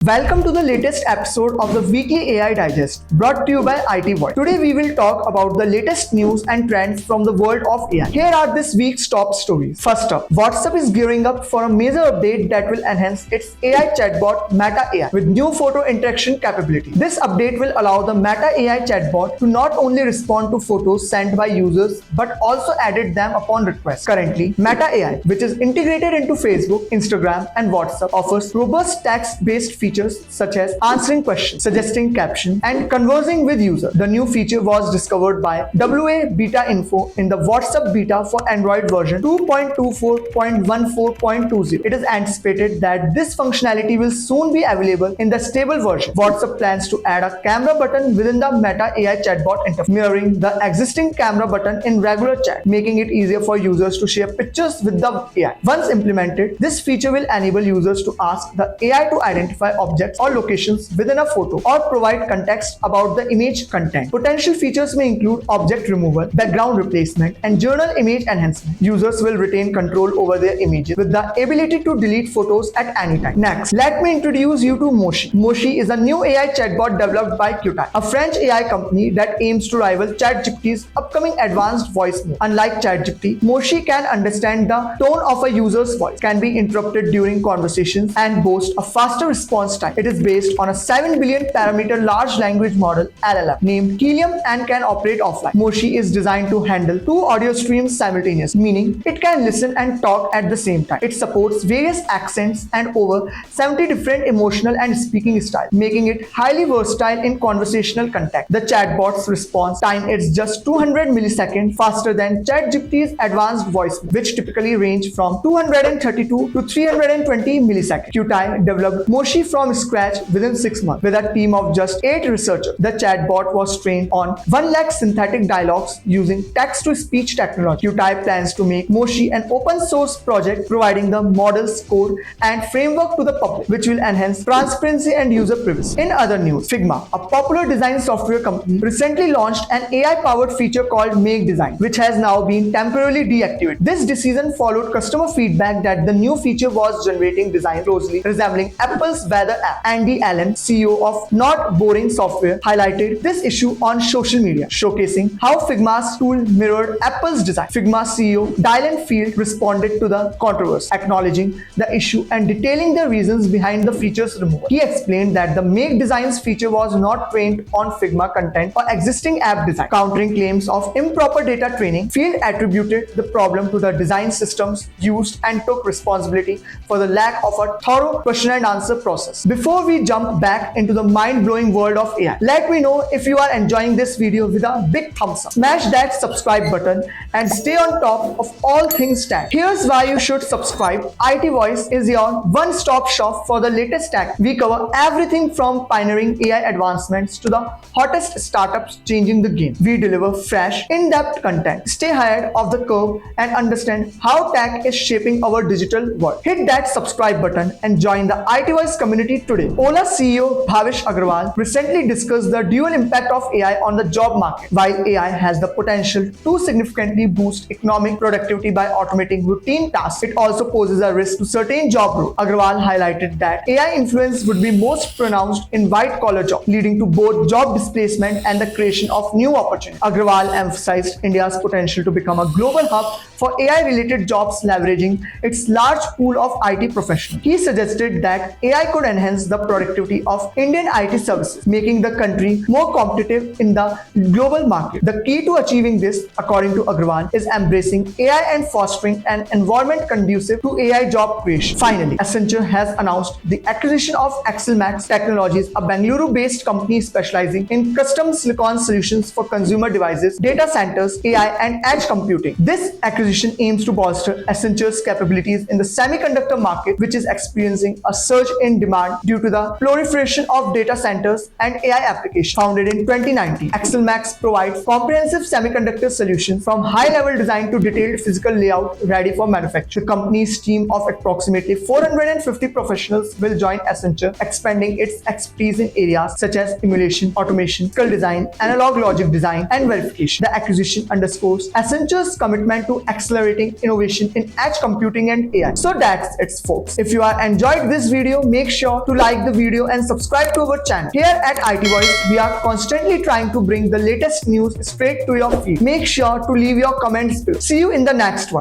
Welcome to the latest episode of the Weekly AI Digest, brought to you by IT Voice. Today we will talk about the latest news and trends from the world of AI. Here are this week's top stories. First up, WhatsApp is gearing up for a major update that will enhance its AI chatbot Meta AI with new photo interaction capability. This update will allow the Meta AI chatbot to not only respond to photos sent by users but also edit them upon request. Currently, Meta AI, which is integrated into Facebook, Instagram, and WhatsApp, offers robust text-based features such as answering questions, suggesting captions, and conversing with users. The new feature was discovered by WA Beta Info in the WhatsApp beta for Android version 2.24.14.20. It is anticipated that this functionality will soon be available in the stable version. WhatsApp plans to add a camera button within the Meta AI chatbot interface, mirroring the existing camera button in regular chat, making it easier for users to share pictures with the AI. Once implemented, this feature will enable users to ask the AI to identify objects or locations within a photo or provide context about the image content. Potential features may include object removal, background replacement, and journal image enhancement. Users will retain control over their images with the ability to delete photos at any time. Next, let me introduce you to Moshi. Moshi is a new AI chatbot developed by Qtai, a French AI company that aims to rival ChatGPT's upcoming advanced voice mode. Unlike ChatGPT, Moshi can understand the tone of a user's voice, can be interrupted during conversations, and boasts a faster response time. It is based on a 7 billion parameter large language model LLM named Helium and can operate offline. Moshi is designed to handle two audio streams simultaneously, meaning it can listen and talk at the same time. It supports various accents and over 70 different emotional and speaking styles, making it highly versatile in conversational context. The chatbot's response time is just 200 milliseconds faster than ChatGPT's advanced voice, which typically range from 232 to 320 milliseconds. Qtai developed Moshi from scratch within 6 months with a team of just 8 researchers. The chatbot was trained on 1 lakh synthetic dialogues using text-to-speech technology. Qtai plans to make Moshi an open-source project, providing the model's code and framework to the public, which will enhance transparency and user privacy. In other news, Figma, a popular design software company, recently launched an AI-powered feature called Make Design, which has now been temporarily deactivated. This decision followed customer feedback that the new feature was generating design closely resembling Apple's weather app. Andy Allen, CEO of Not Boring Software, highlighted this issue on social media, showcasing how Figma's tool mirrored Apple's design. Figma CEO Dylan Field responded to the controversy, acknowledging the issue and detailing the reasons behind the feature's removal. He explained that the Make Designs feature was not trained on Figma content or existing app design. Countering claims of improper data training, Field attributed the problem to the design systems used and took responsibility for the lack of a thorough question and answer process. Before we jump back into the mind-blowing world of AI, let me know if you are enjoying this video with a big thumbs up. Smash that subscribe button and stay on top of all things tech. Here's why you should subscribe. IT Voice is your one-stop shop for the latest tech. We cover everything from pioneering AI advancements to the hottest startups changing the game. We deliver fresh, in-depth content. Stay ahead of the curve and understand how tech is shaping our digital world. Hit that subscribe button and join the IT Voice community today. Ola CEO Bhavish Aggarwal recently discussed the dual impact of AI on the job market. While AI has the potential to significantly boost economic productivity by automating routine tasks, it also poses a risk to certain job roles. Aggarwal highlighted that AI influence would be most pronounced in white-collar jobs, leading to both job displacement and the creation of new opportunities. Aggarwal emphasized India's potential to become a global hub for AI-related jobs, leveraging its large pool of IT professionals. He suggested that AI could enhance the productivity of Indian IT services, making the country more competitive in the global market. The key to achieving this, according to Aggarwal, is embracing AI and fostering an environment conducive to AI job creation. Finally, Accenture has announced the acquisition of Axelmax Technologies, a Bengaluru-based company specializing in custom silicon solutions for consumer devices, data centers, AI, and edge computing. This acquisition aims to bolster Accenture's capabilities in the semiconductor market, which is experiencing a surge in demand due to the proliferation of data centers and AI applications. Founded in 2019, Axelmax provides comprehensive semiconductor solutions from high-level design to detailed physical layout ready for manufacture. The company's team of approximately 450 professionals will join Accenture, expanding its expertise in areas such as emulation, automation, physical design, analog logic design, and verification. The acquisition underscores Accenture's commitment to accelerating innovation in edge computing and AI. So that's it, folks. If you are enjoyed this video, make sure sure to like the video and subscribe to our channel. Here at IT Voice, we are constantly trying to bring the latest news straight to your feed. Make sure to leave your comments below. See you in the next one.